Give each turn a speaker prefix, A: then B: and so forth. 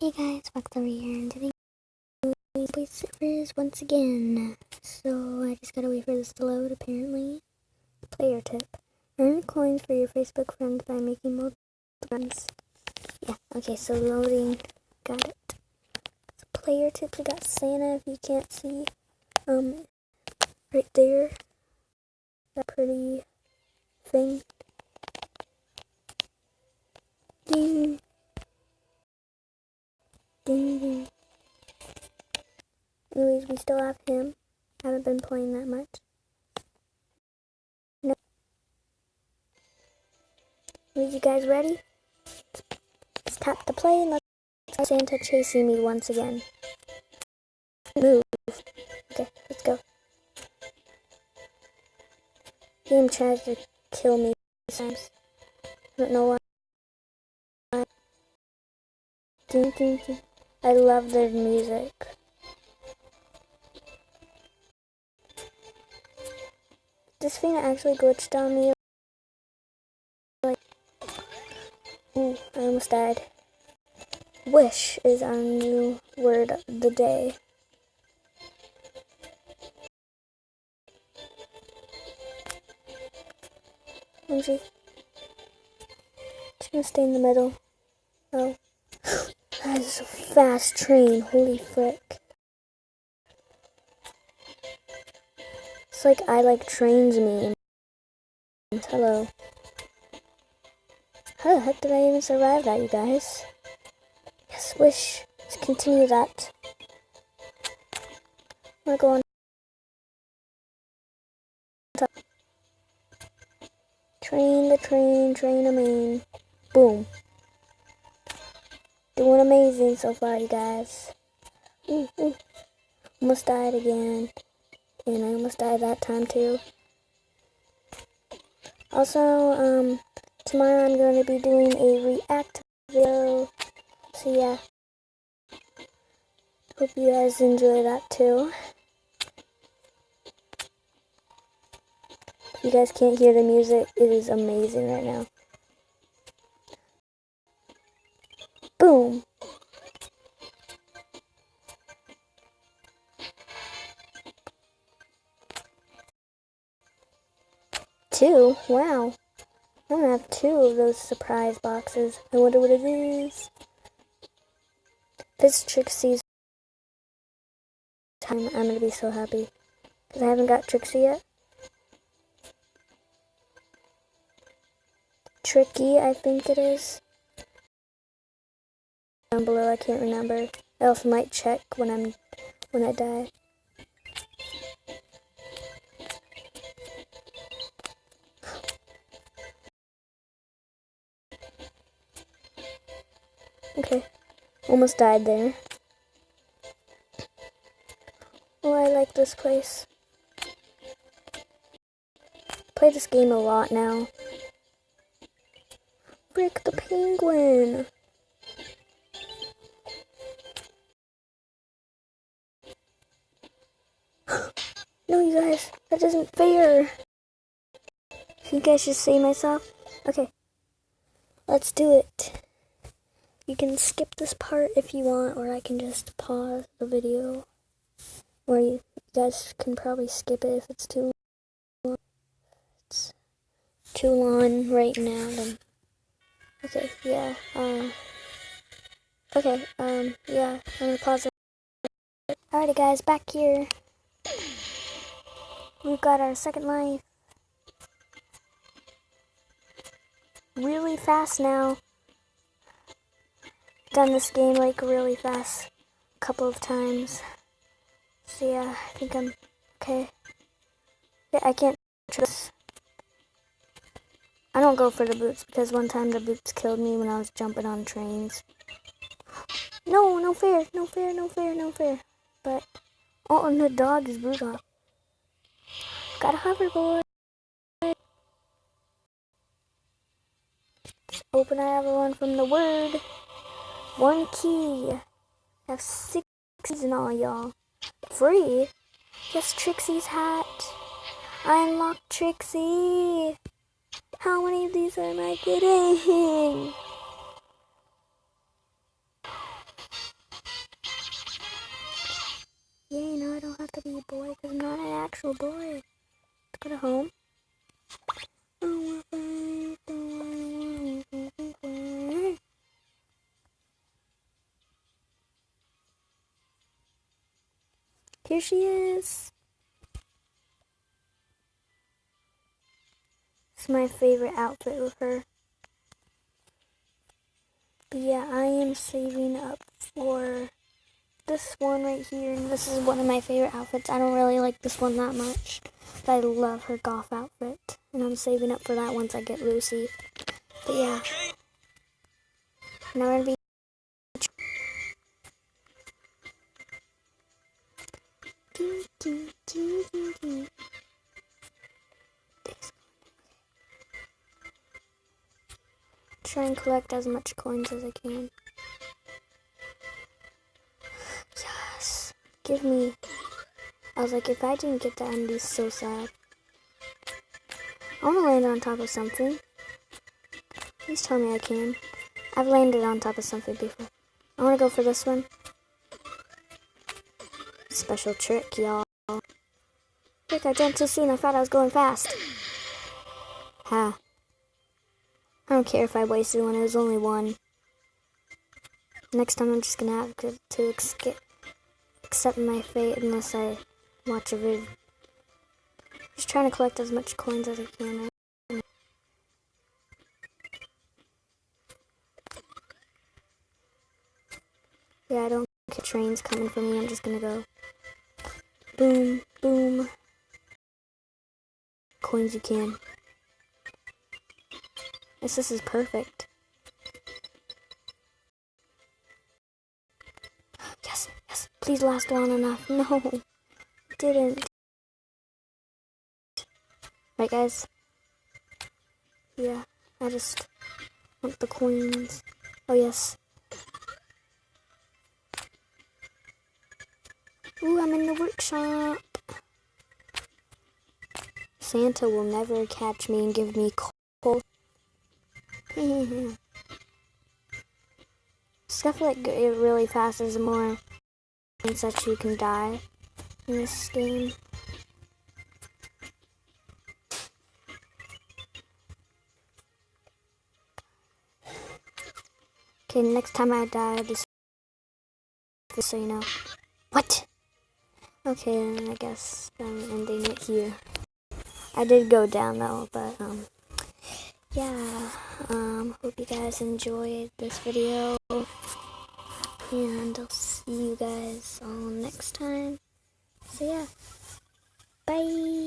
A: Hey guys, Fox over here, and today we play servers once again. So I just gotta wait for this to load, apparently. Player tip. Earn coins for your Facebook friends by making multiple friends. Yeah, okay, so loading. Got it. So player tip, we got Santa, if you can't see. Right there. That pretty thing. Ding. Ding, ding. Anyways, we still have him. Haven't been playing that much. Nope. Are you guys ready? Let's tap the play and let's Santa chasing me once again. Move. Okay, let's go. Game tries to kill me sometimes. I don't know why. Ding, ding, ding. I love their music. This thing actually glitched on me. Like, ooh, I almost died. Wish is our new word of the day. Let me see. Just gonna stay in the middle. Oh. That is a fast train. Holy frick. It's like I like trains meme. Hello. How the heck did I even survive that, you guys? Yes, wish. Let's continue that. I'm gonna go on top. Train the train, train a main. Boom. Doing amazing so far, you guys. Ooh, ooh. Almost died again. And I almost died that time too. Also, tomorrow I'm going to be doing a react video. So yeah. Hope you guys enjoy that too. If you guys can't hear the music, it is amazing right now. Boom. Two? Wow. I'm gonna have two of those surprise boxes. I wonder what it is. If it's Trixie's time, I'm gonna be so happy. Because I haven't got Trixie yet. Tricky, I think it is. Down below, I can't remember. I also might check when I die. Okay, almost died there. Oh, I like this place. Play this game a lot now. Frick the penguin! No, you guys, that isn't fair. I think I should save myself. Okay, let's do it. You can skip this part if you want, or I can just pause the video. Or you guys can probably skip it if it's too long. It's too long right now, then. Okay, yeah, yeah, I'm gonna pause it. Alrighty guys, back here. We've got our second life. Really fast now. Done this game like really fast a couple of times. So yeah, I think I'm okay. Yeah, I can't trust. I don't go for the boots because one time the boots killed me when I was jumping on trains. No, no fair, no fair, no fair, no fair. But, oh, and the dog is brutal. Got a hoverboard. Open I have one from the word. One key. I have 6 keys in all, y'all. Free? Yes, Trixie's hat. I unlocked Trixie. How many of these am I getting? Oh boy. Let's go to home. Here she is. It's my favorite outfit with her. But yeah, I am saving up for this one right here. And this is one of my favorite outfits. I don't really like this one that much. But I love her goth outfit. And I'm saving up for that once I get Lucy. But yeah. Now we're going to be... Try and collect as much coins as I can. Yes. Give me... I was like, if I didn't get that, I'd be so sad. I want to land on top of something. Please tell me I can. I've landed on top of something before. I want to go for this one. Special trick, y'all. Look, I jumped too soon. I thought I was going fast. Ha. I don't care if I wasted one. It was only one. Next time I'm just going to have to accept my fate unless I watch a vid. Just trying to collect as much coins as I can. Right? Yeah, I don't get trains coming for me. I'm just gonna go boom, boom. Coins you can. This is perfect. Yes, yes. Please last long enough. No, it didn't. Right, guys? Yeah, I just want the coins. Oh, yes. Ooh, I'm in the workshop. Santa will never catch me and give me coal. Stuff like it really fast is more things that you can die in this game. Okay, next time I die, I'll just so you know. What? Okay, then I guess I'm ending it here. I did go down though, but yeah. Hope you guys enjoyed this video, and I'll see you guys all next time. So yeah, bye.